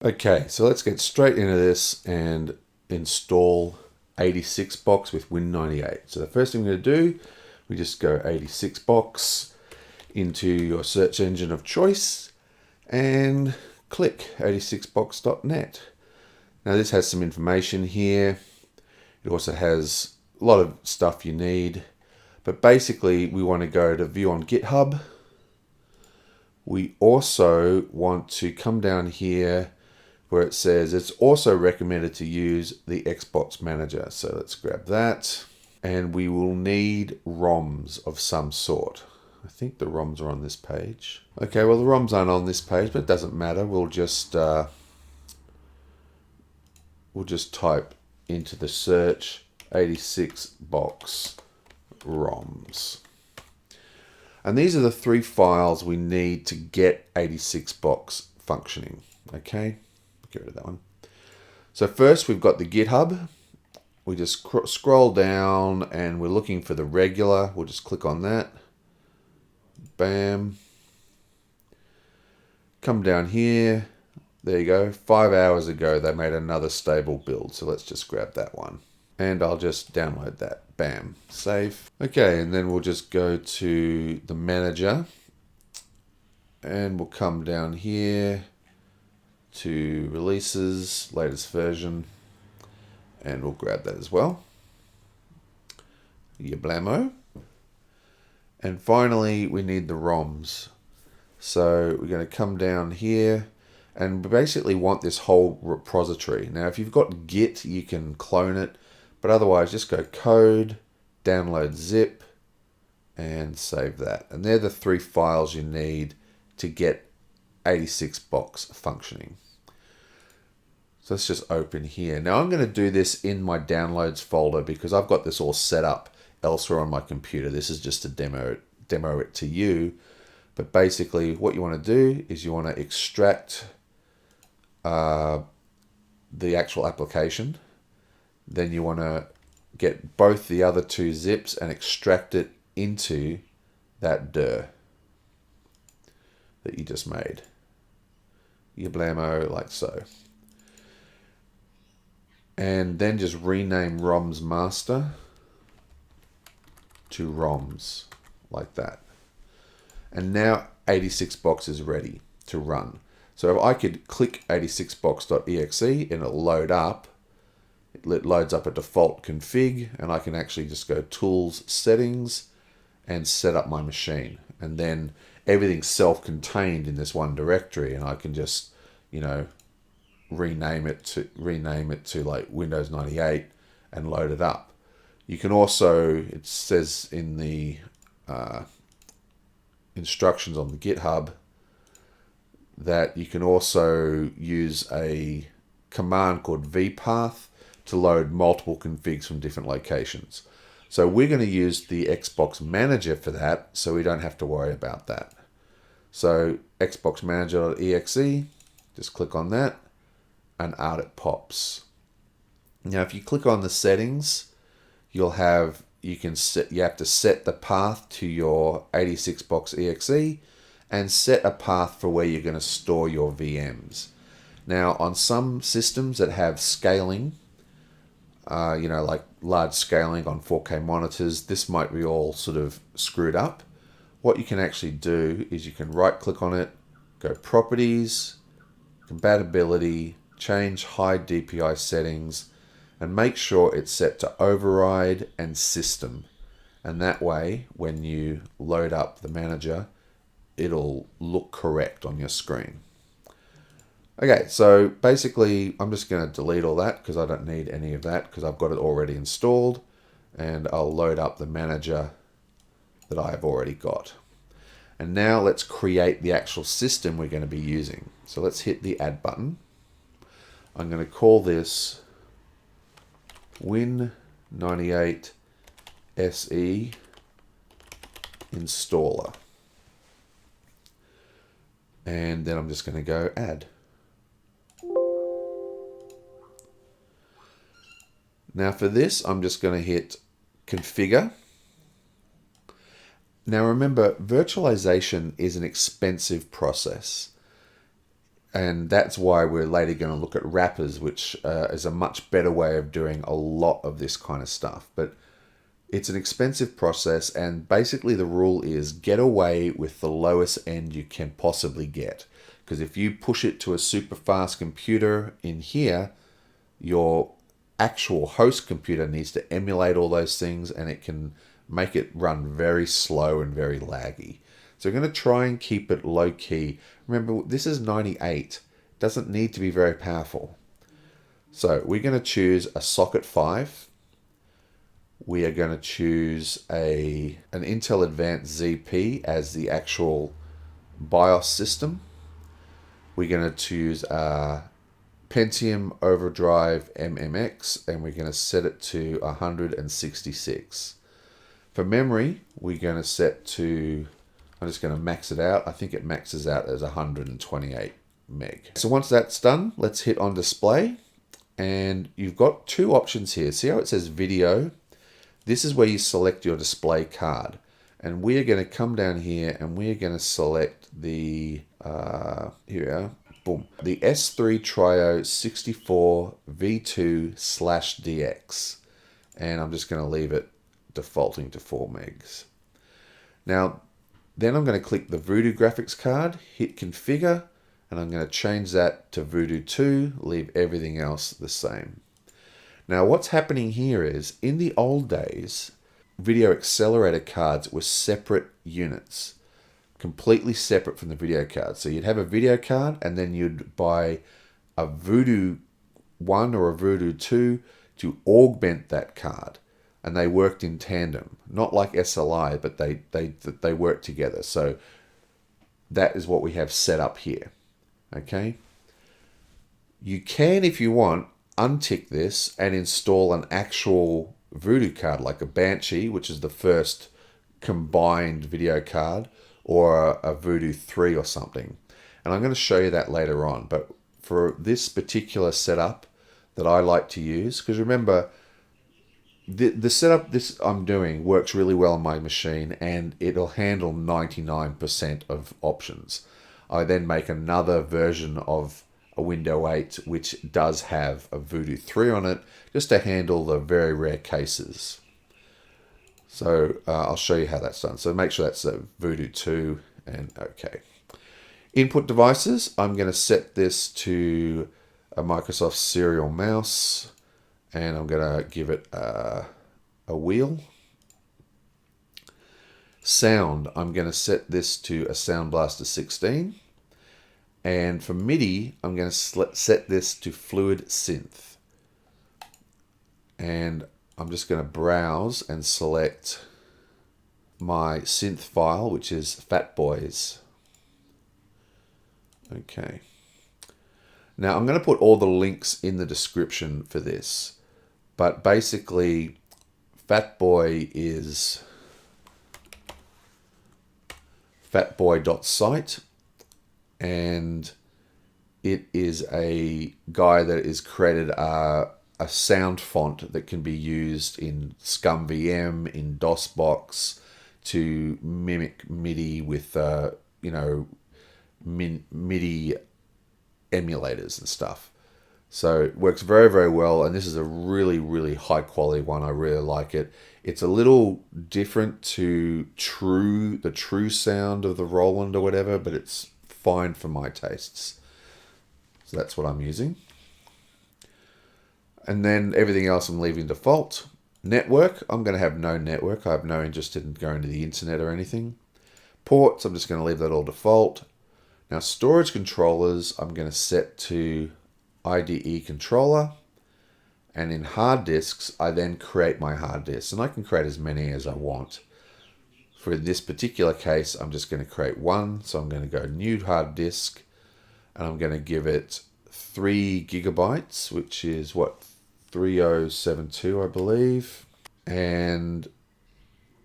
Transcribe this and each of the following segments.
Okay, so let's get straight into this and install 86 box with Win98. So the first thing we're going to do, we just go 86 box into your search engine of choice and click 86box.net. Now this has some information here. It also has a lot of stuff you need, but basically we want to go to view on GitHub. We also want to come down here where it says it's also recommended to use the Xbox Manager. So let's grab that. And we will need ROMs of some sort. I think the ROMs are on this page. Okay, well the ROMs aren't on this page, but it doesn't matter. We'll just type into the search 86 box ROMs. And these are the three files we need to get 86 box functioning. Okay. Get rid of that one. So first we've got the GitHub. We just scroll down and we're looking for the regular. We'll just click on that. Bam. Come down here. There you go. 5 hours ago they made another stable build. So let's just grab that one. And I'll just download that. Bam. Save. Okay, and then we'll just go to the manager. And we'll come down here to releases, latest version, and we'll grab that as well. Yablamo. And finally, we need the ROMs. So we're going to come down here, and we basically want this whole repository. Now, if you've got Git, you can clone it, but otherwise, just go code, download zip, and save that. And they're the three files you need to get 86 box functioning. So let's just open here. Now I'm going to do this in my downloads folder because I've got this all set up elsewhere on my computer. This is just to demo it to you. But basically what you want to do is you want to extract the actual application. Then you want to get both the other two zips and extract it into that dir that you just made. Yablamo, like so. And then just rename ROMs master to ROMs, like that. And now 86 box is ready to run. So if I could click 86box.exe and it'll load up, it loads up a default config, and I can actually just go tools, settings, and set up my machine. And then everything's self-contained in this one directory, and I can just, you know, rename it to like Windows 98 and load it up. You can also, it says in the instructions on the GitHub that you can also use a command called vpath to load multiple configs from different locations. So we're going to use the Xbox Manager for that, so we don't have to worry about that. So xboxmanager.exe, just click on that, and out it pops. Now, if you click on the settings, you have to set the path to your 86box.exe and set a path for where you're going to store your VMs. Now, on some systems that have scaling, like large scaling on 4K monitors, this might be all sort of screwed up. What you can actually do is you can right click on it, go properties, compatibility, change high DPI settings, and make sure it's set to override and system. And that way, when you load up the manager, it'll look correct on your screen. Okay, so basically I'm just going to delete all that because I don't need any of that because I've got it already installed, and I'll load up the manager that I've already got. And now let's create the actual system we're going to be using. So let's hit the add button. I'm going to call this Win98 SE installer. And then I'm just going to go add. Now for this, I'm just going to hit configure. Now remember, virtualization is an expensive process. And that's why we're later going to look at wrappers, which is a much better way of doing a lot of this kind of stuff. But it's an expensive process, and basically the rule is get away with the lowest end you can possibly get. Because if you push it to a super fast computer in here, your actual host computer needs to emulate all those things, and it can make it run very slow and very laggy. So we're going to try and keep it low key. Remember, this is 98. It doesn't need to be very powerful. So we're going to choose a socket 5. We are going to choose an Intel Advanced ZP as the actual BIOS system. We're going to choose a Pentium Overdrive MMX, and we're going to set it to 166. For memory, we're going to set to, I'm just going to max it out. I think it maxes out as 128 meg. So once that's done, let's hit on display. And you've got two options here. See how it says video? This is where you select your display card. And we're going to come down here and we're going to select the, here we are, boom, the S3 Trio 64 V2/DX. And I'm just going to leave it defaulting to 4 megs. Now, then I'm going to click the Voodoo graphics card, hit configure, and I'm going to change that to Voodoo 2, leave everything else the same. Now what's happening here is, in the old days, video accelerator cards were separate units, completely separate from the video card. So you'd have a video card and then you'd buy a Voodoo 1 or a Voodoo 2 to augment that card. And they worked in tandem, not like SLI, but they work together. So that is what we have set up here. Okay. You can, if you want, untick this and install an actual Voodoo card, like a Banshee, which is the first combined video card, or a Voodoo 3 or something. And I'm going to show you that later on. But for this particular setup that I like to use, because remember, the setup this I'm doing works really well on my machine, and it'll handle 99% of options. I then make another version of a Windows 8 which does have a Voodoo 3 on it, just to handle the very rare cases. So I'll show you how that's done. So make sure that's a Voodoo 2 and OK. Input devices, I'm going to set this to a Microsoft Serial Mouse. And I'm going to give it a wheel. Sound, I'm going to set this to a Sound Blaster 16. And for MIDI, I'm going to set this to Fluid Synth. And I'm just going to browse and select my synth file, which is Fat Boys. Okay. Now I'm going to put all the links in the description for this. But basically, Fatboy is fatboy.site, and it is a guy that has created a sound font that can be used in ScumVM, in DOSBox, to mimic MIDI with, MIDI emulators and stuff. So it works very, very well, and this is a really, really high quality one. I really like it. It's a little different to the true sound of the Roland or whatever, but it's fine for my tastes. So that's what I'm using. And then everything else I'm leaving default. Network, I'm going to have no network. I have no interest in going to the internet or anything. Ports, I'm just going to leave that all default. Now storage controllers, I'm going to set to IDE controller, and in hard disks I then create my hard disks, and I can create as many as I want. For this particular case, I'm just going to create one, so I'm going to go new hard disk, and I'm going to give it 3 gigabytes, which is what, 3072 I believe, and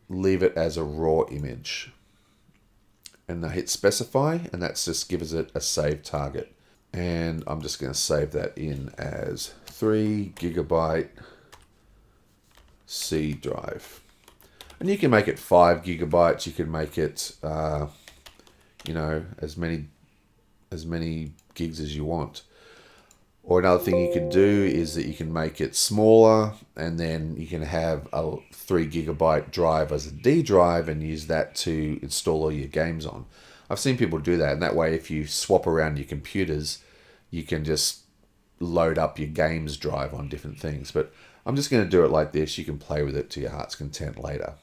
leave it as a raw image. And I hit specify, and that's just gives it a save target. And I'm just going to save that in as 3 gigabyte C drive. And you can make it 5 gigabytes. You can make it, as many gigs as you want. Or another thing you can do is that you can make it smaller, and then you can have a 3 gigabyte drive as a D drive and use that to install all your games on. I've seen people do that, and that way if you swap around your computers, you can just load up your games drive on different things. But I'm just going to do it like this. You can play with it to your heart's content later.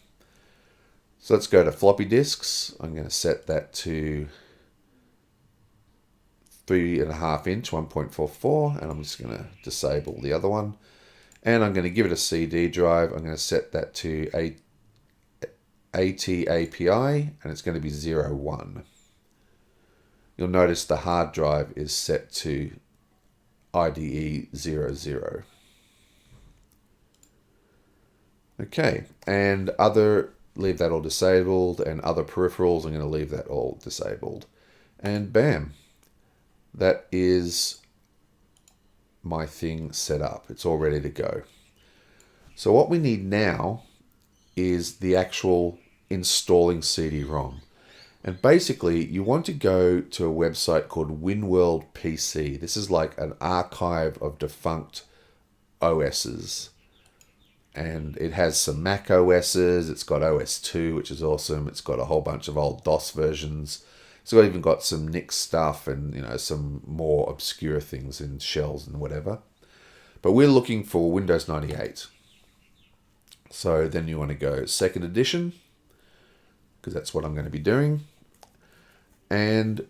So let's go to floppy disks. I'm going to set that to 3.5 inch 1.44, and I'm just going to disable the other one, and I'm going to give it a CD drive. I'm going to set that to AT-API, and it's going to be 01. You'll notice the hard drive is set to IDE 00. Okay, and leave that all disabled, and other peripherals, I'm going to leave that all disabled, and bam. That is my thing set up. It's all ready to go. So what we need now is the actual installing CD-ROM. And basically, you want to go to a website called WinWorld PC. This is like an archive of defunct OSs. And it has some Mac OSs. It's got OS 2, which is awesome. It's got a whole bunch of old DOS versions. So even got some Nix stuff and some more obscure things in shells and whatever. But we're looking for Windows 98. So then you want to go 2nd edition, because that's what I'm going to be doing. And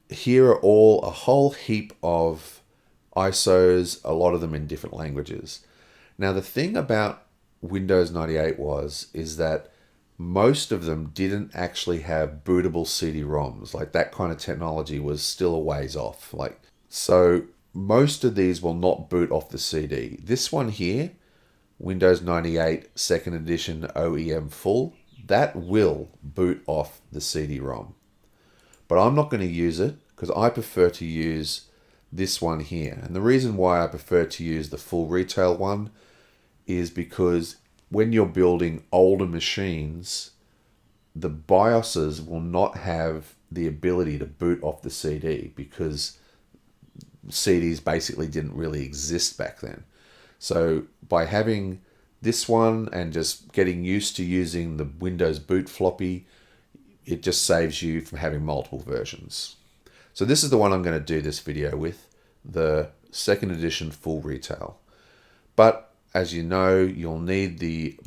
here are a whole heap of ISOs, a lot of them in different languages. Now the thing about Windows 98 is that most of them didn't actually have bootable CD-ROMs. Like, that kind of technology was still a ways off. So most of these will not boot off the CD. This one here, Windows 98 2nd edition OEM full, that will boot off the CD-ROM. But I'm not going to use it because I prefer to use this one here. And the reason why I prefer to use the full retail one is because when you're building older machines, the BIOSes will not have the ability to boot off the CD because CDs basically didn't really exist back then. So by having this one and just getting used to using the Windows boot floppy, it just saves you from having multiple versions. So this is the one I'm going to do this video with, the 2nd edition full retail. But as you know, you'll need the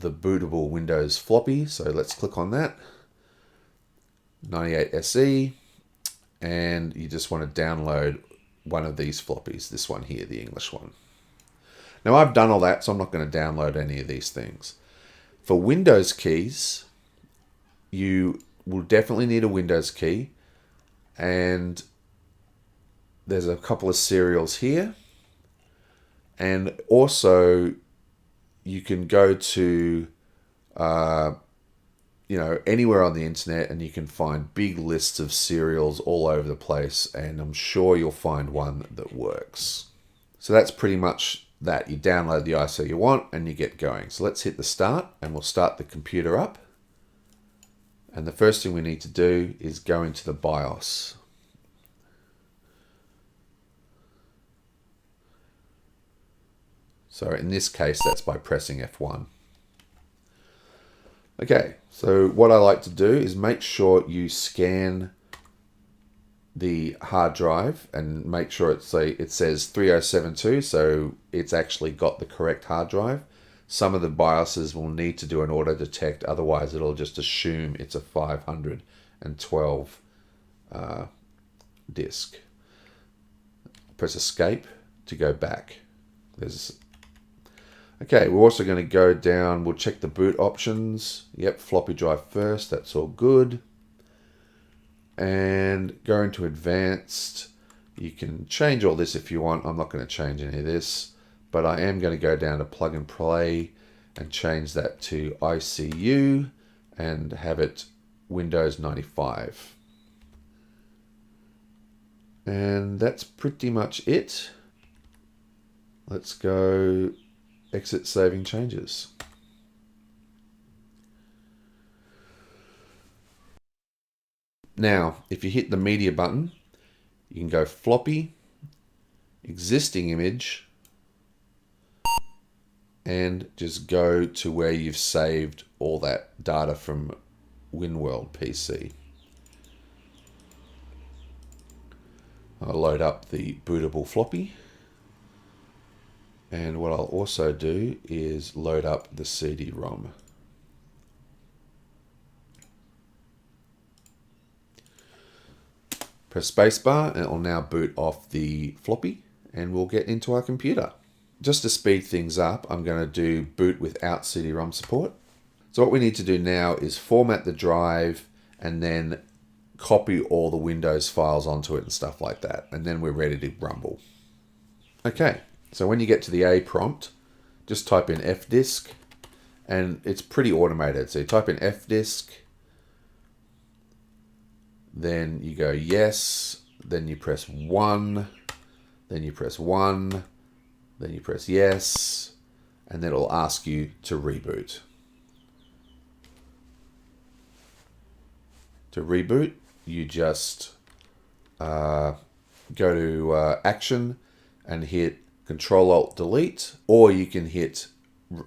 bootable Windows floppy. So let's click on that. 98 SE. And you just want to download one of these floppies. This one here, the English one. Now I've done all that, so I'm not going to download any of these things. For Windows keys, you will definitely need a Windows key. And there's a couple of serials here. And also, you can go to, anywhere on the internet, and you can find big lists of serials all over the place. And I'm sure you'll find one that works. So that's pretty much that. You download the ISO you want, and you get going. So let's hit the start, and we'll start the computer up. And the first thing we need to do is go into the BIOS. So in this case, that's by pressing F1. Okay, so what I like to do is make sure you scan the hard drive and make sure it says 3072, so it's actually got the correct hard drive. Some of the BIOSes will need to do an auto detect, otherwise it'll just assume it's a 512 disk. Press escape to go back. Okay, we're also going to go down, we'll check the boot options. Yep, floppy drive first, that's all good. And go into advanced. You can change all this if you want. I'm not going to change any of this, but I am going to go down to plug and play and change that to ICU and have it Windows 95. And that's pretty much it. Let's go exit saving changes. Now, if you hit the media button, You can go floppy, existing image, and just go to where you've saved all that data from WinWorld PC. I'll load up the bootable floppy. And what I'll also do is load up the CD-ROM. Press spacebar and it will now boot off the floppy and we'll get into our computer. Just to speed things up, I'm going to do boot without CD-ROM support. So what we need to do now is format the drive and then copy all the Windows files onto it and stuff like that. And then we're ready to rumble. Okay, so when you get to the A prompt, just type in fdisk and it's pretty automated. So you type in fdisk, then you go yes, then you press 1, then you press 1, then you press yes, and then it'll ask you to reboot. To reboot, you just go to action and hit Control-Alt-Delete, or you can hit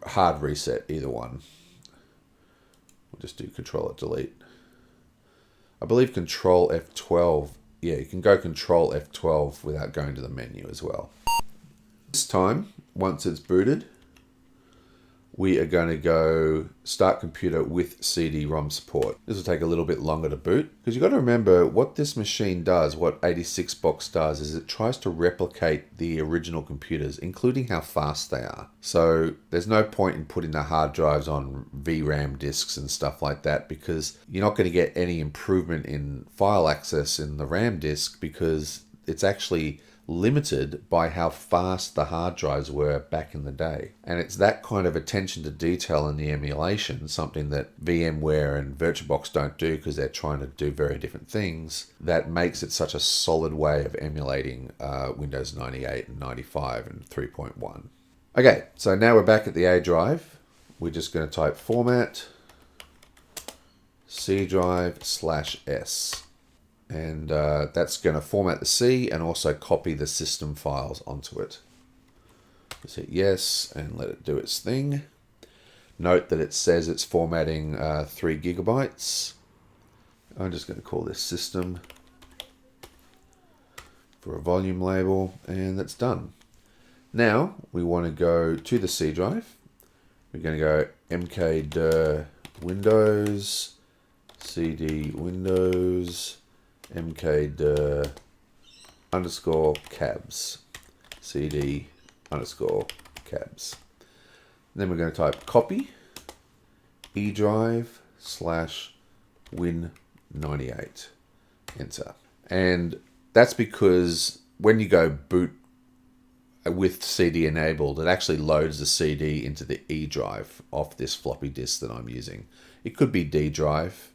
hard reset, either one. We'll just do Control-Alt-Delete. I believe Control F12, yeah, you can go Control F12 without going to the menu as well. This time, once it's booted, we are going to go start computer with CD-ROM support. This will take a little bit longer to boot because you've got to remember what this machine does, what 86box does, is it tries to replicate the original computers, including how fast they are. So there's no point in putting the hard drives on VRAM disks and stuff like that because you're not going to get any improvement in file access in the RAM disk because it's actually limited by how fast the hard drives were back in the day. And it's that kind of attention to detail in the emulation, something that VMware and VirtualBox don't do because they're trying to do very different things, that makes it such a solid way of emulating Windows 98 and 95 and 3.1. Okay, so now we're back at the A drive. We're just going to type format C drive/S. And that's going to format the C and also copy the system files onto it. Just hit yes and let it do its thing. Note that it says it's formatting 3 gigabytes. I'm just going to call this system for a volume label, and that's done. Now we want to go to the C drive. We're going to go mkdir Windows, CD Windows, mkdir _cabs, cd _cabs. Then we're going to type copy E drive /win98, enter. And that's because when you go boot with CD enabled, it actually loads the CD into the E drive off this floppy disk that I'm using. It could be D drive.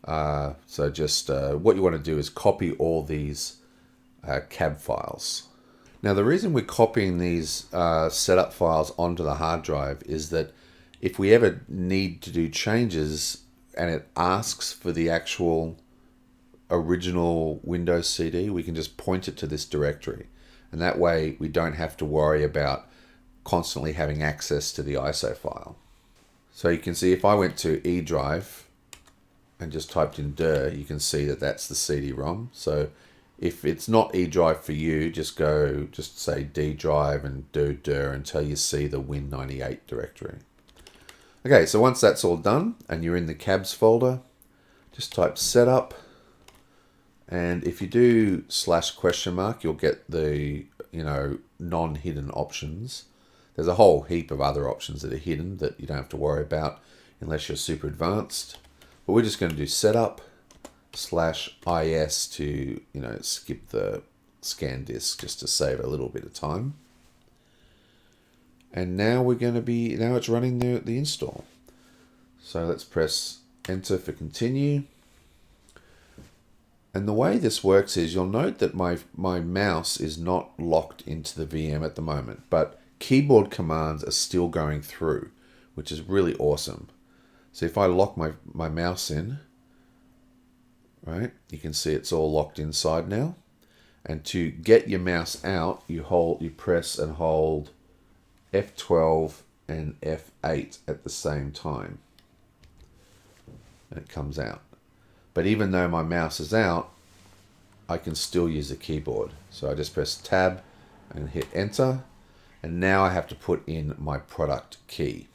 So just what you want to do is copy all these cab files. Now the reason we're copying these setup files onto the hard drive is that if we ever need to do changes and it asks for the actual original Windows CD, we can just point it to this directory. And that way we don't have to worry about constantly having access to the ISO file. So you can see if I went to E drive and just typed in dir, you can see that that's the CD-ROM. So if it's not E drive for you, just say D drive and do dir until you see the Win98 directory. Okay, so once that's all done and you're in the cabs folder, just type setup. And if you do /?, you'll get the non-hidden options. There's a whole heap of other options that are hidden that you don't have to worry about unless you're super advanced. But we're just going to do setup /is to skip the scan disk just to save a little bit of time. And now now it's running the install. So let's press enter for continue. And the way this works is you'll note that my mouse is not locked into the VM at the moment, but keyboard commands are still going through, which is really awesome. So if I lock my mouse in, right, you can see it's all locked inside now. And to get your mouse out, you press and hold F12 and F8 at the same time. And it comes out. But even though my mouse is out, I can still use the keyboard. So I just press Tab and hit Enter. And now I have to put in my product key.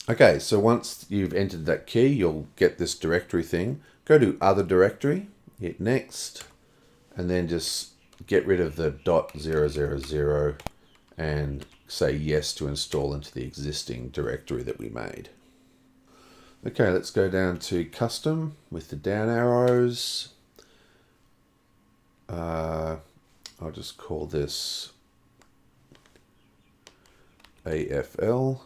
Okay, so once you've entered that key, you'll get this directory thing. Go to Other Directory, hit Next, and then just get rid of the .000 and say yes to install into the existing directory that we made. Okay, let's go down to Custom with the down arrows. I'll just call this AFL.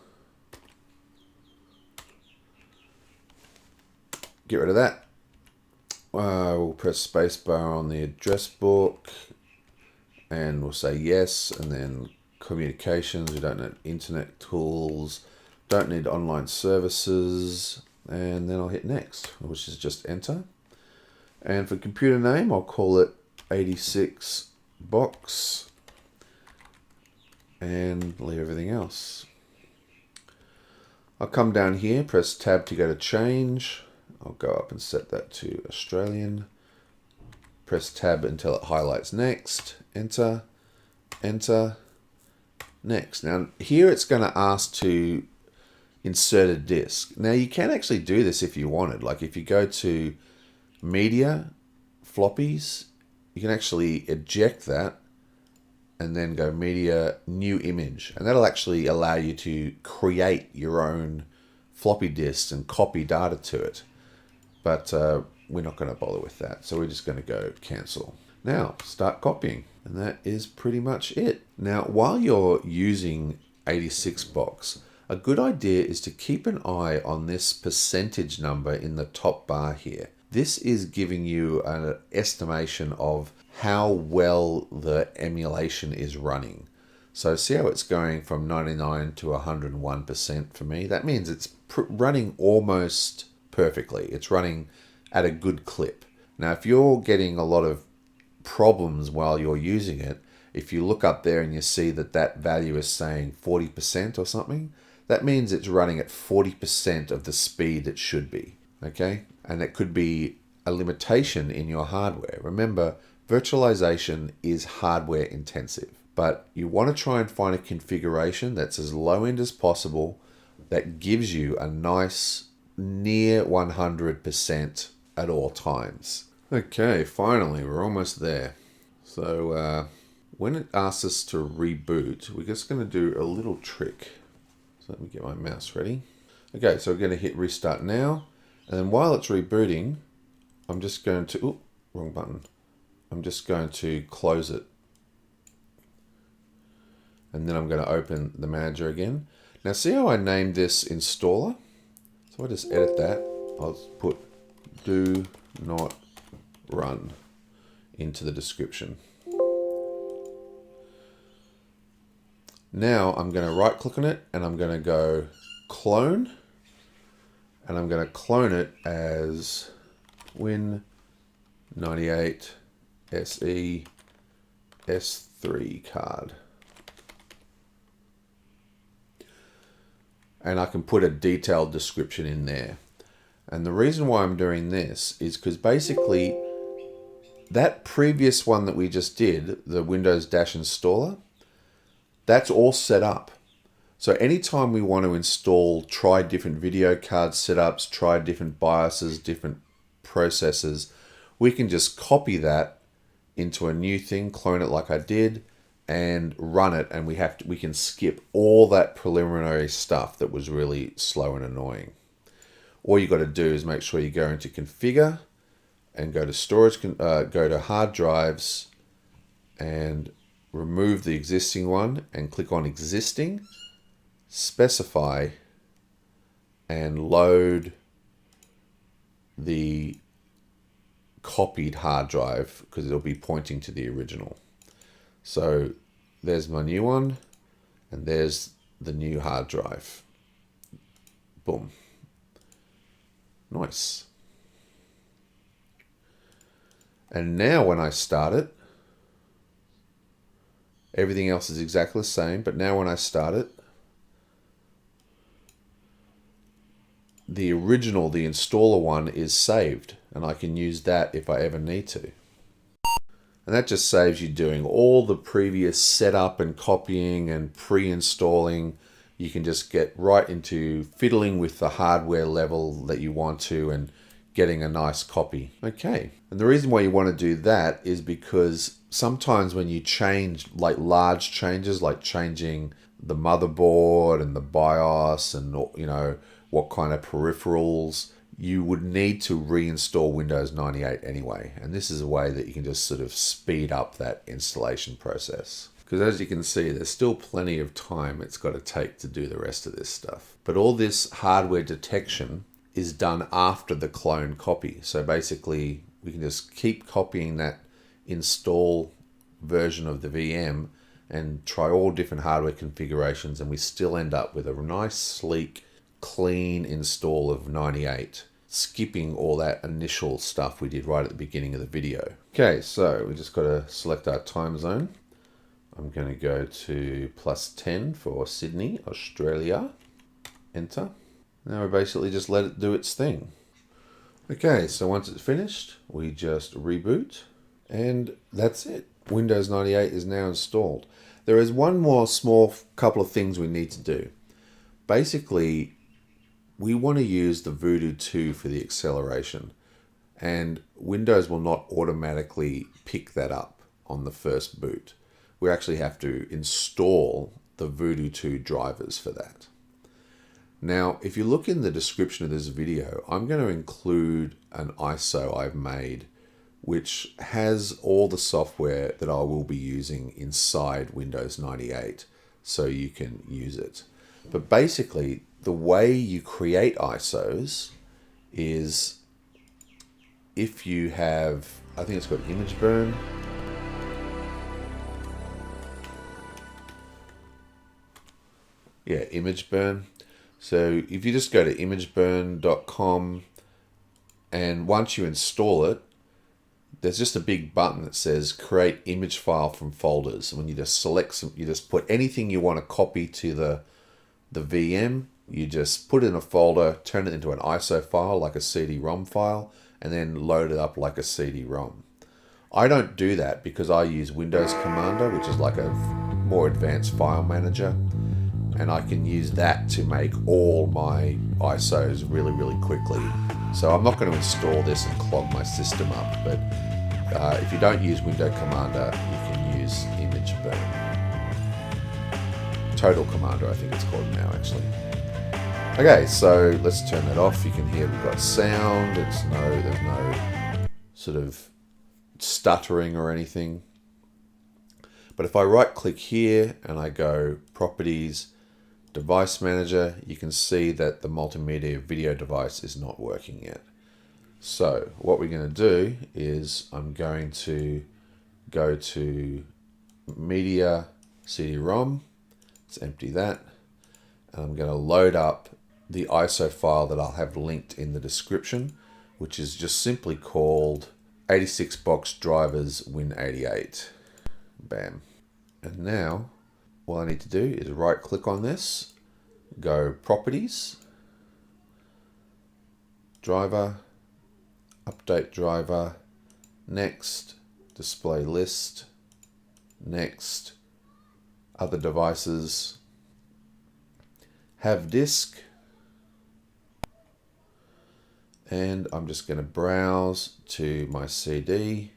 Get rid of that. We'll press spacebar on the address book and we'll say yes, and then communications, we don't need internet tools, don't need online services, and then I'll hit next, which is just enter. And for computer name, I'll call it 86 box and leave everything else. I'll come down here, press tab to go to change. I'll go up and set that to Australian. Press tab until it highlights next. Enter, enter, next. Now here it's going to ask to insert a disk. Now you can actually do this if you wanted. Like if you go to media, floppies, you can actually eject that and then go media, new image. And that'll actually allow you to create your own floppy disks and copy data to it. But we're not going to bother with that. So we're just going to go cancel. Now start copying. And that is pretty much it. Now, while you're using 86 box, a good idea is to keep an eye on this percentage number in the top bar here. This is giving you an estimation of how well the emulation is running. So see how it's going from 99 to 101% for me? That means it's running almost perfectly. It's running at a good clip. Now, if you're getting a lot of problems while you're using it, if you look up there and you see that that value is saying 40% or something, that means it's running at 40% of the speed it should be. Okay? And it could be a limitation in your hardware. Remember, virtualization is hardware intensive, but you want to try and find a configuration that's as low end as possible that gives you a nice near 100% at all times. Okay, finally, we're almost there. So when it asks us to reboot, we're just going to do a little trick. So let me get my mouse ready. Okay, so we're going to hit restart now. And then while it's rebooting, I'm just going to, oops, wrong button. I'm just going to close it. And then I'm going to open the manager again. Now see how I named this installer? So I just edit that. I'll put do not run into the description. Now I'm going to right click on it and I'm going to go clone, and I'm going to clone it as Win98 SE S3 card. And I can put a detailed description in there. And the reason why I'm doing this is because basically that previous one that we just did, the Windows Dash Installer, that's all set up. So anytime we want to install, try different video card setups, try different BIOSes, different processors, we can just copy that into a new thing, clone it like I did, and run it, and we can skip all that preliminary stuff that was really slow and annoying. All you got to do is make sure you go into configure and go to storage, go to hard drives and remove the existing one and click on existing, specify, and load the copied hard drive because it'll be pointing to the original. So there's my new one, and there's the new hard drive. Boom. Nice. And now when I start it, Everything else is exactly the same, but now when I start it, the original, the installer one, is saved, and I can use that if I ever need to. And that just saves you doing all the previous setup and copying and pre-installing. You can just get right into fiddling with the hardware level that you want to and getting a nice copy. Okay, and the reason why you want to do that is because sometimes when you change like large changes, like changing the motherboard and the BIOS and what kind of peripherals, you would need to reinstall Windows 98 anyway. And this is a way that you can just sort of speed up that installation process. Because as you can see, there's still plenty of time it's got to take to do the rest of this stuff. But all this hardware detection is done after the clone copy. So basically, we can just keep copying that install version of the VM and try all different hardware configurations, and we still end up with a nice, sleek, clean install of 98, skipping all that initial stuff we did right at the beginning of the video. Okay, so we just got to select our time zone. I'm going to go to +10 for Sydney, Australia. Enter. Now we basically just let it do its thing. Okay, so once it's finished, we just reboot, and that's it. Windows 98 is now installed. There is one more small couple of things we need to do. Basically, we want to use the Voodoo 2 for the acceleration, and Windows will not automatically pick that up on the first boot. We actually have to install the Voodoo 2 drivers for that. Now, if you look in the description of this video, I'm going to include an ISO I've made which has all the software that I will be using inside Windows 98 so you can use it. But basically, the way you create ISOs is if you have, I think it's called image burn. Yeah, image burn. So if you just go to imageburn.com, and once you install it, there's just a big button that says create image file from folders. And when you just select some, you just put anything you want to copy to the VM, you just put it in a folder, turn it into an ISO file like a CD-ROM file, and then load it up like a CD-ROM. I don't do that because I use Windows Commander, which is like a more advanced file manager, and I can use that to make all my ISOs really, really quickly. So I'm not going to install this and clog my system up, but if you don't use Windows Commander, you can use Image Burn. Total Commander, I think it's called now, actually. Okay, so let's turn that off. You can hear we've got sound. There's no sort of stuttering or anything. But if I right-click here and I go Properties, Device Manager, you can see that the multimedia video device is not working yet. So what we're going to do is I'm going to go to Media CD-ROM. Let's empty that. And I'm going to load up the ISO file that I'll have linked in the description, which is just simply called 86 box drivers Win88. Bam. And now all I need to do is right click on this, go Properties, Driver, Update Driver, Next, Display List, Next, Other Devices, Have Disk, and I'm just going to browse to my CD,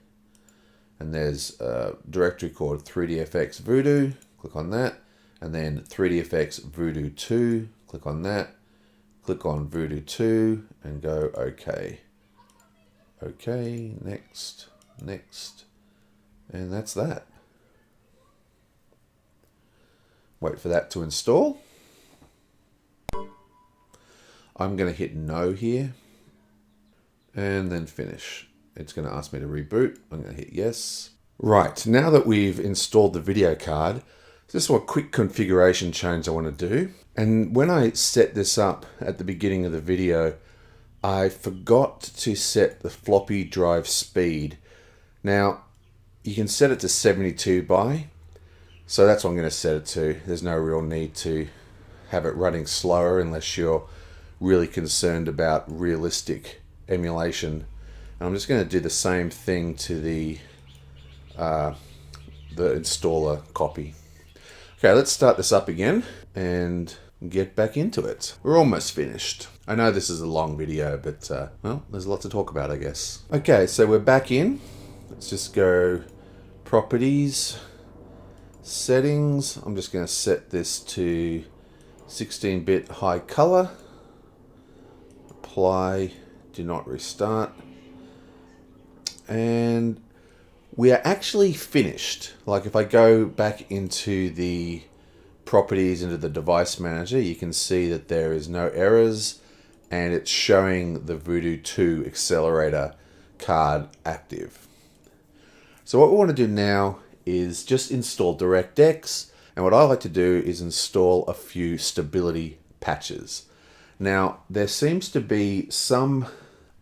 and there's a directory called 3DFX Voodoo, click on that, and then 3DFX Voodoo 2, click on that, click on Voodoo 2, and go OK. OK, next, next, and that's that. Wait for that to install. I'm going to hit no here, and then finish. It's going to ask me to reboot. I'm going to hit yes. Right, now that we've installed the video card, this is a quick configuration change I want to do. And when I set this up at the beginning of the video, I forgot to set the floppy drive speed. Now, you can set it to 72 by. So that's what I'm going to set it to. There's no real need to have it running slower unless you're really concerned about realistic emulation. And I'm just going to do the same thing to the installer copy. Okay, let's start this up again and get back into it. We're almost finished. I know this is a long video, but well, there's a lot to talk about, I guess. Okay, so we're back in. Let's just go properties, settings. I'm just going to set this to 16-bit high color. Apply, do not restart. And we are actually finished. Like if I go back into the properties, into the device manager, you can see that there is no errors and it's showing the Voodoo 2 accelerator card active. So what we want to do now is just install DirectX, and what I like to do is install a few stability patches. Now, there seems to be some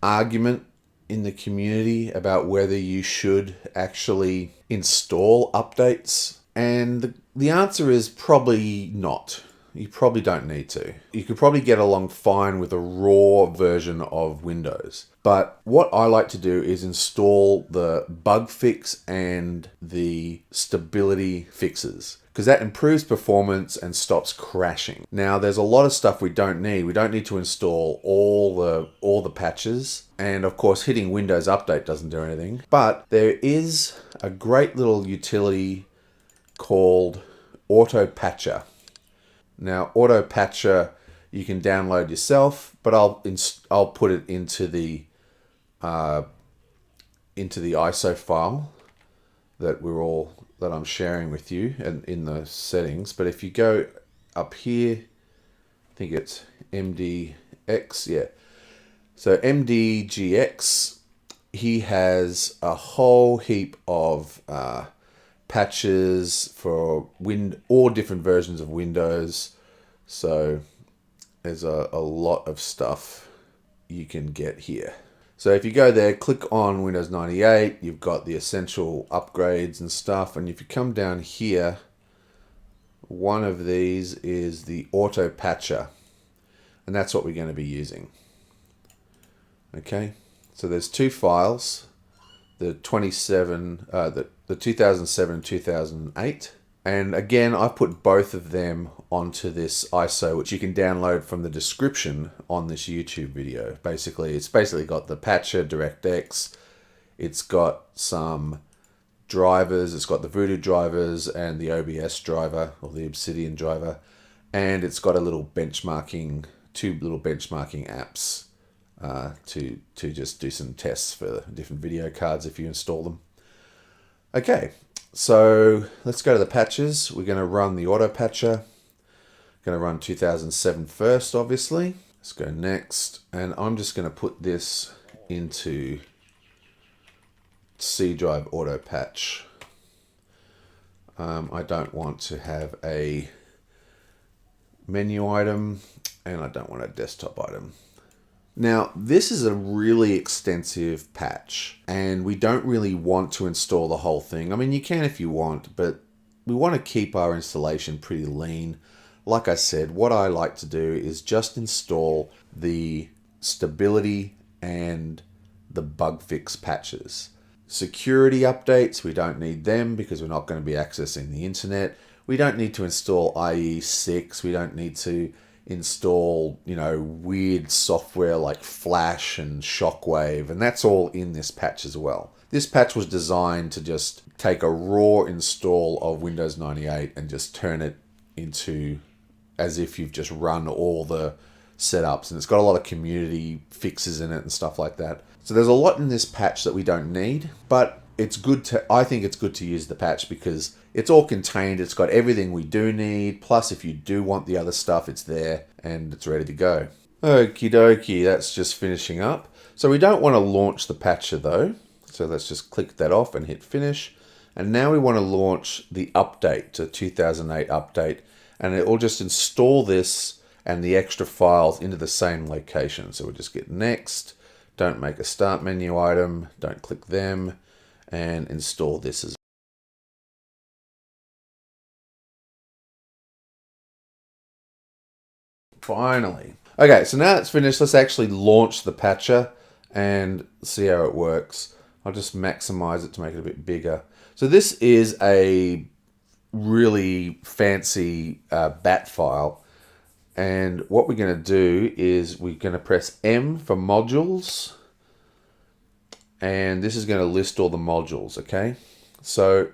argument in the community about whether you should actually install updates, and the answer is probably not. You probably don't need to. You could probably get along fine with a raw version of Windows. But what I like to do is install the bug fix and the stability fixes, because that improves performance and stops crashing. Now, there's a lot of stuff we don't need. We don't need to install all the patches. And of course, hitting Windows Update doesn't do anything. But there is a great little utility called Auto Patcher. Now, Auto Patcher you can download yourself, but I'll put it into the ISO file that I'm sharing with you and in the settings. But if you go up here, I think it's MDX, yeah. So MDGX, he has a whole heap of patches for all different versions of Windows. So there's a lot of stuff you can get here. So if you go there, click on Windows 98, you've got the essential upgrades and stuff. And if you come down here, one of these is the Auto Patcher. And that's what we're going to be using. Okay, so there's two files, the 2007-2008. And again, I put both of them onto this ISO, which you can download from the description on this YouTube video. It's basically got the patcher, DirectX. It's got some drivers. It's got the Voodoo drivers and the OBS driver, or the Obsidian driver. And it's got two little benchmarking apps to just do some tests for different video cards if you install them. Okay. So let's go to the patches. We're going to run the Auto Patcher. Going to run 2007 first, obviously. Let's go next. And I'm just going to put this into C drive Auto Patch. I don't want to have a menu item, and I don't want a desktop item. Now, this is a really extensive patch, and we don't really want to install the whole thing. I mean, you can if you want, but we want to keep our installation pretty lean. Like I said, what I like to do is just install the stability and the bug fix patches. Security updates, we don't need them because we're not going to be accessing the internet. We don't need to install IE6. We don't need to install, weird software like Flash and Shockwave, and that's all in this patch as well. This patch was designed to just take a raw install of Windows 98 and just turn it into as if you've just run all the setups, and it's got a lot of community fixes in it and stuff like that. So there's a lot in this patch that we don't need, but I think it's good to use the patch because it's all contained. It's got everything we do need. Plus, if you do want the other stuff, it's there and it's ready to go. Okie dokie, that's just finishing up. So we don't want to launch the patcher though. So let's just click that off and hit finish. And now we want to launch the update to 2008 update. And it will just install this and the extra files into the same location. So we'll just get next. Don't make a start menu item. Don't click them. And install this as Finally. Okay, so now it's finished. Let's actually launch the patcher and see how it works. I'll just maximize it to make it a bit bigger. So this is a really fancy bat file. And what we're going to do is we're going to press M for modules. And this is going to list all the modules, okay? So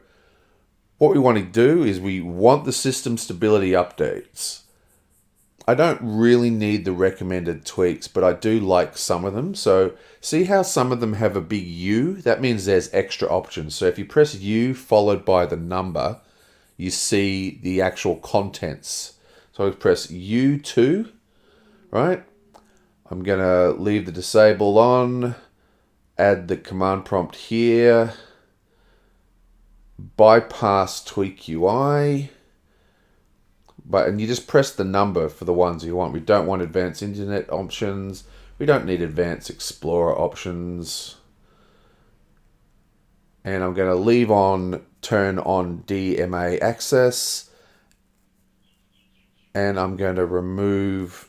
what we want to do is we want the system stability updates. I don't really need the recommended tweaks, but I do like some of them. So see how some of them have a big U? That means there's extra options. So if you press U followed by the number, you see the actual contents. So I press U2, right? I'm going to leave the disable on, add the command prompt here, bypass tweak UI. And you just press the number for the ones you want. We don't want advanced internet options. We don't need advanced Explorer options. And I'm going to leave on, turn on DMA access. And I'm going to remove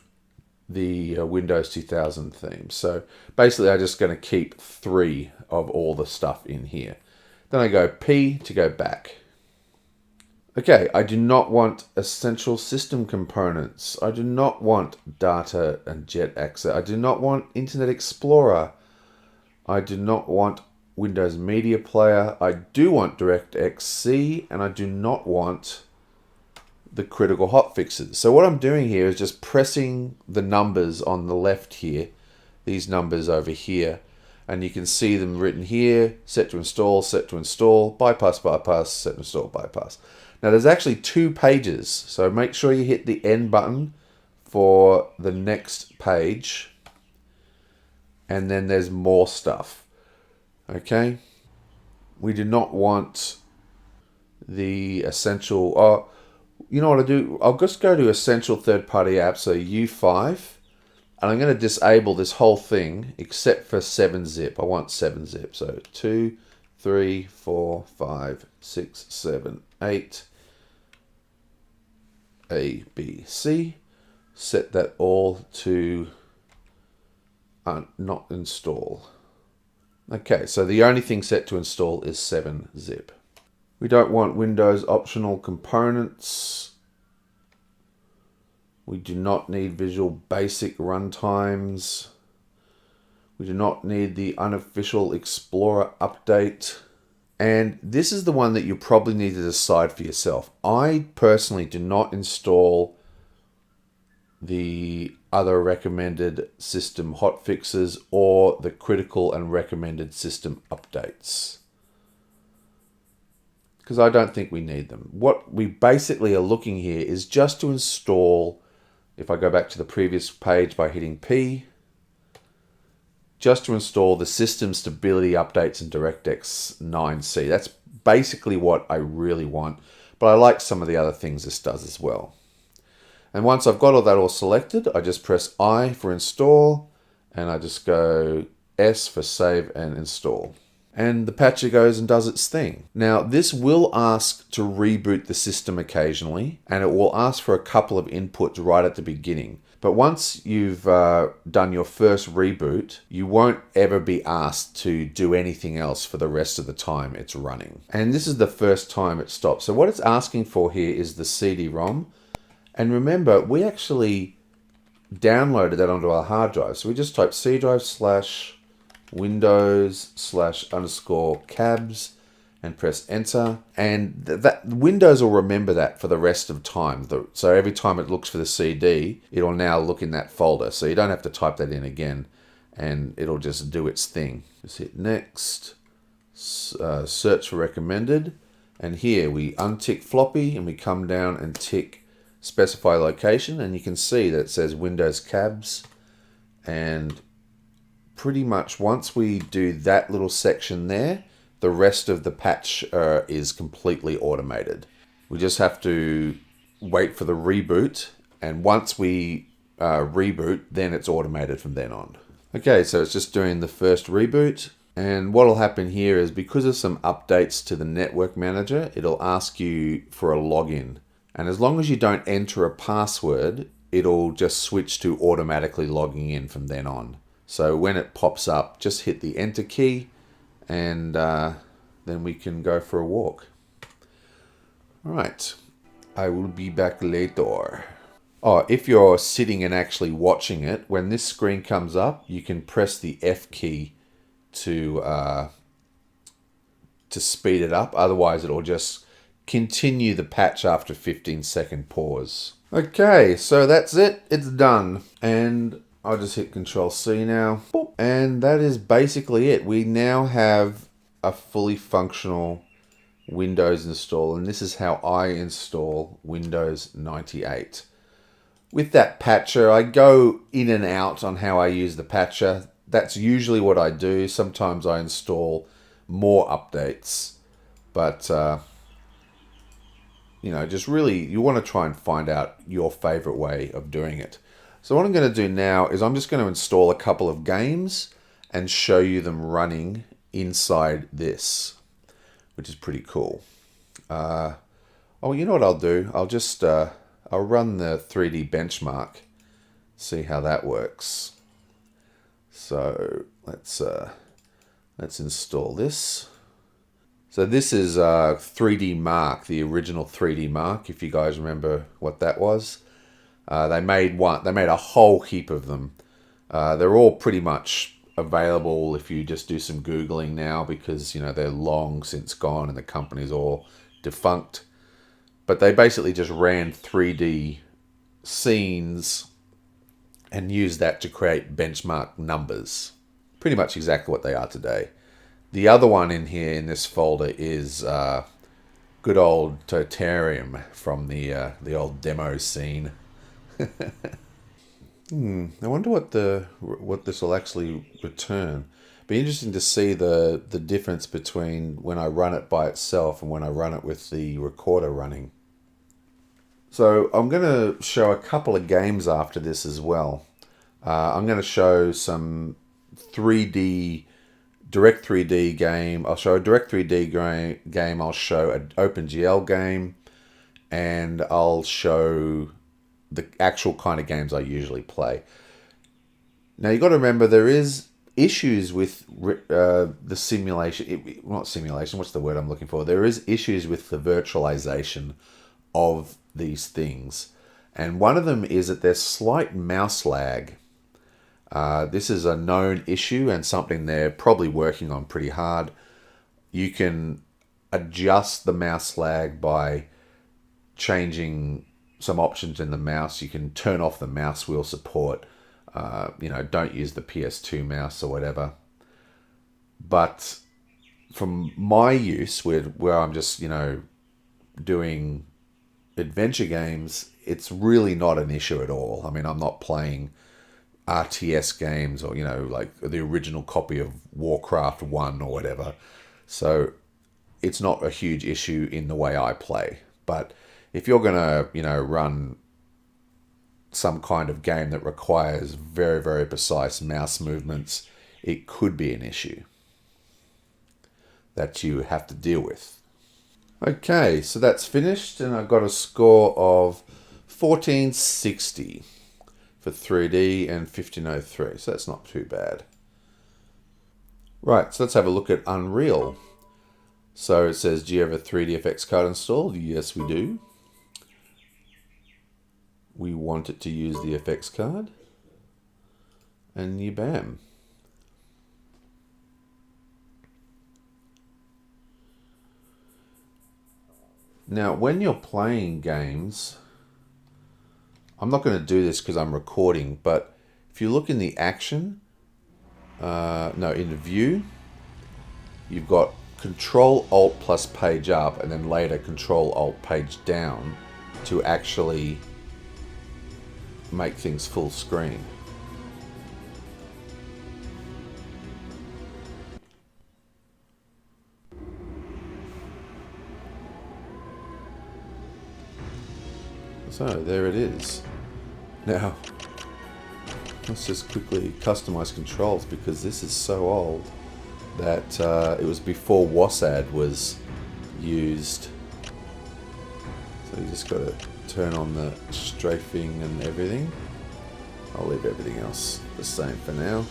the Windows 2000 theme. So basically I'm just going to keep 3 of all the stuff in here. Then I go P to go back. Okay, I do not want essential system components. I do not want data and jet access. I do not want Internet Explorer. I do not want Windows Media Player. I do want DirectX C, and I do not want the critical hotfixes. So what I'm doing here is just pressing the numbers on the left here, these numbers over here, and you can see them written here: set to install, bypass, bypass, set to install, bypass. Now there's actually 2 pages, so make sure you hit the N button for the next page, and then there's more stuff. Okay, we do not want the essential. You know what I do? I'll just go to essential third-party apps, so U5, and I'm going to disable this whole thing except for 7-zip. I want 7-zip. So 2, 3, 4, 5, 6, 7, 8. A, B, C. Set that all to not install. Okay, so the only thing set to install is 7-zip. We don't want Windows optional components. We do not need Visual Basic runtimes. We do not need the unofficial Explorer update. And this is the one that you probably need to decide for yourself. I personally do not install the other recommended system hotfixes or the critical and recommended system updates, because I don't think we need them. What we basically are looking here is just to install, if I go back to the previous page by hitting P, just to install the system stability updates in DirectX 9C. That's basically what I really want, but I like some of the other things this does as well. And once I've got all that all selected, I just press I for install, and I just go S for save and install. And the patcher goes and does its thing. Now, this will ask to reboot the system occasionally, and it will ask for a couple of inputs right at the beginning. But once you've done your first reboot, you won't ever be asked to do anything else for the rest of the time it's running. And this is the first time it stops. So what it's asking for here is the CD-ROM. And remember, we actually downloaded that onto our hard drive. So we just type C drive / Windows / cabs and press enter, and that Windows will remember that for the rest of time. So every time it looks for the CD, it'll now look in that folder. So you don't have to type that in again, and it'll just do its thing. Just hit next, search for recommended, and here we untick floppy and we come down and tick specify location, and you can see that it says Windows cabs. And pretty much once we do that little section there, the rest of the patch is completely automated. We just have to wait for the reboot, and once we reboot, then it's automated from then on. Okay, so it's just doing the first reboot, and what will happen here is because of some updates to the network manager, it'll ask you for a login. And as long as you don't enter a password, it'll just switch to automatically logging in from then on. So when it pops up, just hit the enter key, and then we can go for a walk. All right, I will be back later. Oh, if you're sitting and actually watching it, when this screen comes up, you can press the F key to speed it up. Otherwise, it'll just continue the patch after 15-second pause. Okay, so that's it. It's done. And I'll just hit Control C now. Boop. And that is basically it. We now have a fully functional Windows install. And this is how I install Windows 98. With that patcher, I go in and out on how I use the patcher. That's usually what I do. Sometimes I install more updates. But, you know, just really, you want to try and find out your favorite way of doing it. So what I'm going to do now is I'm just going to install a couple of games and show you them running inside this, which is pretty cool. Oh, you know what I'll do? I'll just... I'll run the 3D benchmark, see how that works. So let's install this. So this is 3D Mark, the original 3D Mark. If you guys remember what that was, they made a whole heap of them. They're all pretty much available if you just do some Googling now, because you know they're long since gone and the company's all defunct. But they basically just ran 3D scenes and used that to create benchmark numbers. Pretty much exactly what they are today. The other one in here in this folder is good old Totarium from the old demo scene. I wonder what this will actually return. Be interesting to see the difference between when I run it by itself and when I run it with the recorder running. So I'm going to show a couple of games after this as well. I'm going to show some 3D, Direct 3D game. I'll show a Direct 3D game. I'll show an OpenGL game. And I'll show the actual kind of games I usually play. Now you've got to remember there is issues with the simulation, not simulation, what's the word I'm looking for? There is issues with the virtualization of these things. And one of them is that there's slight mouse lag. This is a known issue and something they're probably working on pretty hard. You can adjust the mouse lag by changing some options in the mouse. You can turn off the mouse wheel support. Don't use the PS2 mouse or whatever. But from my use, where I'm just, doing adventure games, it's really not an issue at all. I mean, I'm not playing RTS games or, like the original copy of Warcraft 1 or whatever. So it's not a huge issue in the way I play. But if you're going to, run some kind of game that requires very, very precise mouse movements, it could be an issue that you have to deal with. Okay, so that's finished, and I got a score of 1460 for 3D and 1503, so that's not too bad. Right, so let's have a look at Unreal. So it says, do you have a 3D FX card installed? Yes, we do. We want it to use the FX card, and you bam. Now, when you're playing games, I'm not going to do this because I'm recording, but if you look in the action, in the view, you've got Control-Alt plus page up, and then later Control-Alt page down to actually make things full screen. So there it is. Now, let's just quickly customize controls, because this is so old that it was before WASD was used. So you just got to turn on the strafing and everything. I'll leave everything else the same for now.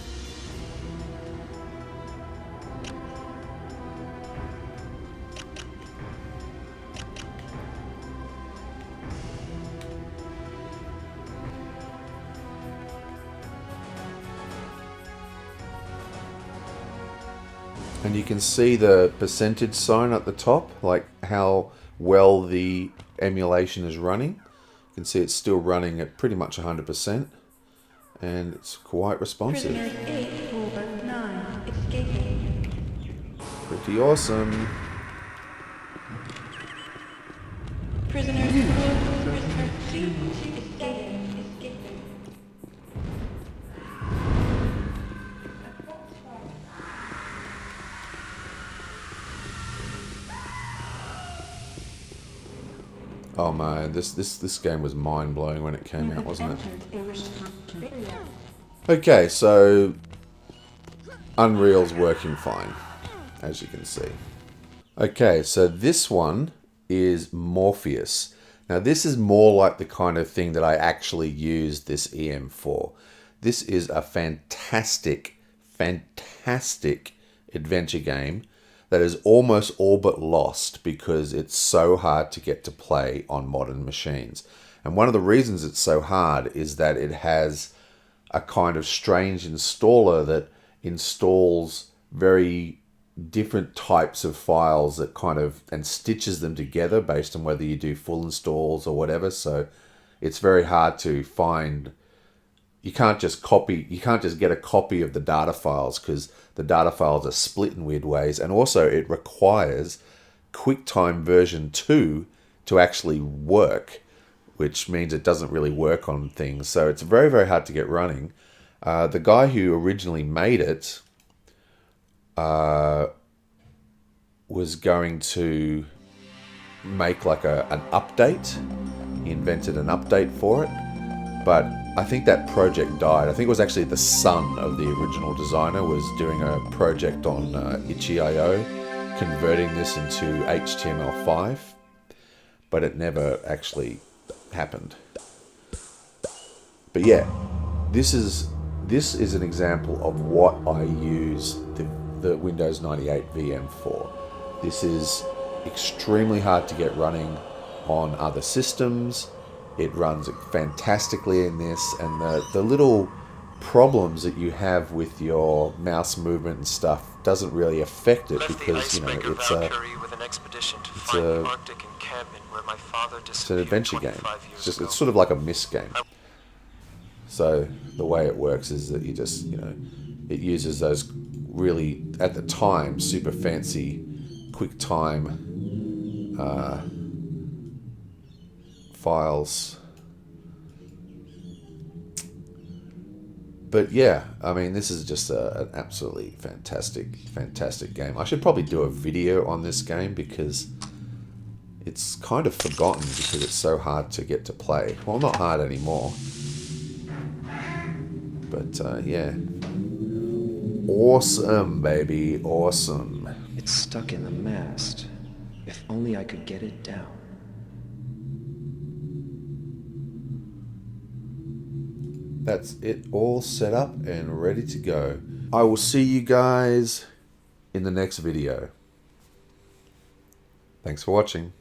And you can see the percentage sign at the top, like how well the emulation is running. You can see it's still running at pretty much 100%, and it's quite responsive. Prisoners 849 escaping. Pretty awesome. Prisoners 4, prisoner 2 escaping. Oh man, this game was mind-blowing when it came out, wasn't it? Okay, so Unreal's working fine, as you can see. Okay, so this one is Morpheus. Now this is more like the kind of thing that I actually used this EM for. This is a fantastic adventure game that is almost all but lost because it's so hard to get to play on modern machines. And one of the reasons it's so hard is that it has a kind of strange installer that installs very different types of files that kind of and stitches them together based on whether you do full installs or whatever. So it's very hard to find. You can't just get a copy of the data files because the data files are split in weird ways. And also it requires QuickTime version 2 to actually work, which means it doesn't really work on things. So it's very, very hard to get running. The guy who originally made it was going to make like an update. He invented an update for it, but I think that project died. I think it was actually the son of the original designer was doing a project on itch.io, converting this into HTML5, but it never actually happened. But yeah, this is an example of what I use the Windows 98 VM for. This is extremely hard to get running on other systems. It runs fantastically in this, and the little problems that you have with your mouse movement and stuff doesn't really affect it because, you know, it's an adventure game. It's sort of like a MISC game. So the way it works is that you just, you know, it uses those really, at the time, super fancy QuickTime files. But yeah, I mean, this is just an absolutely fantastic game. I should probably do a video on this game because it's kind of forgotten because it's so hard to get to play. Well, not hard anymore. But yeah. Awesome, baby. Awesome. It's stuck in the mast. If only I could get it down. That's it, all set up and ready to go. I will see you guys in the next video. Thanks for watching.